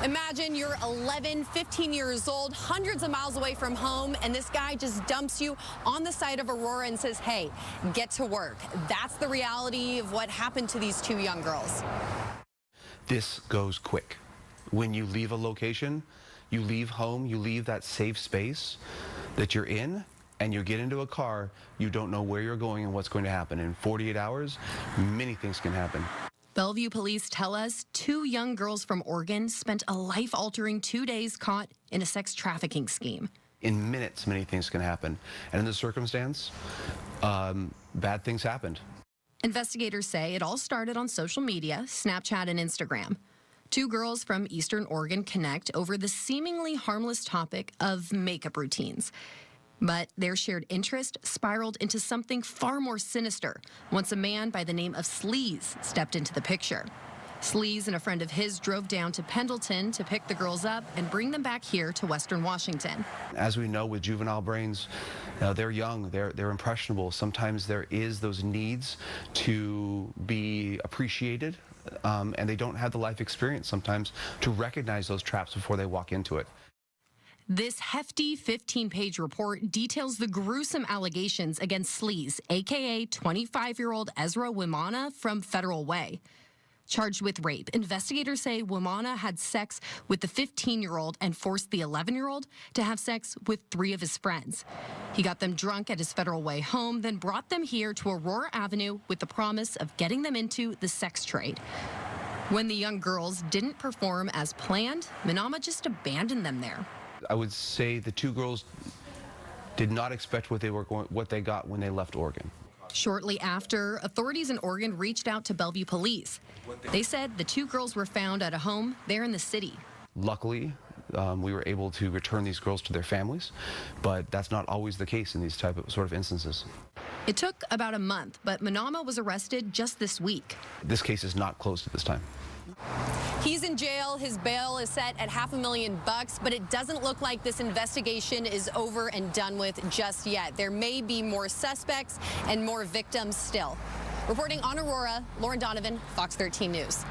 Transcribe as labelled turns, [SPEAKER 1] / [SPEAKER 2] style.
[SPEAKER 1] Imagine you're 11, 15 years old, hundreds of miles away from home, and this guy just dumps you on the side of Aurora and says, hey, get to work. That's the reality of what happened to these two young girls.
[SPEAKER 2] This goes quick. When you leave a location, you leave home, you leave that safe space that you're in, and you get into a car, you don't know where you're going and what's going to happen. In 48 hours, many things can happen.
[SPEAKER 1] Bellevue police tell us two young girls from Oregon spent a life-altering 2 days caught in a sex trafficking scheme.
[SPEAKER 2] In minutes, many things can happen. And in this circumstance, bad things happened.
[SPEAKER 1] Investigators say it all started on social media, Snapchat and Instagram. Two girls from Eastern Oregon connect over the seemingly harmless topic of makeup routines. But their shared interest spiraled into something far more sinister once a man by the name of Sleaze stepped into the picture. Sleaze and a friend of his drove down to Pendleton to pick the girls up and bring them back here to Western Washington.
[SPEAKER 2] As we know, with juvenile brains, they're young, they're impressionable. Sometimes there is those needs to be appreciated, and they don't have the life experience sometimes to recognize those traps before they walk into it.
[SPEAKER 1] This hefty 15-page report details the gruesome allegations against Sleaze, a.k.a. 25-year-old Ezra Wimana from Federal Way. Charged with rape, investigators say Wimana had sex with the 15-year-old and forced the 11-year-old to have sex with 3 of his friends. He got them drunk at his Federal Way home, then brought them here to Aurora Avenue with the promise of getting them into the sex trade. When the young girls didn't perform as planned, Wimana just abandoned them there.
[SPEAKER 2] I would say the two girls did not expect what they got when they left Oregon.
[SPEAKER 1] Shortly after, authorities in Oregon reached out to Bellevue police. They said the two girls were found at a home there in the city.
[SPEAKER 2] Luckily, we were able to return these girls to their families, but that's not always the case in these type of sort of instances.
[SPEAKER 1] It took about a month, but Wimana was arrested just this week.
[SPEAKER 2] This case is not closed at this time.
[SPEAKER 1] He's in jail. His bail is set at $500,000, but it doesn't look like this investigation is over and done with just yet. There may be more suspects and more victims still. Reporting on Aurora, Lauren Donovan, Fox 13 News.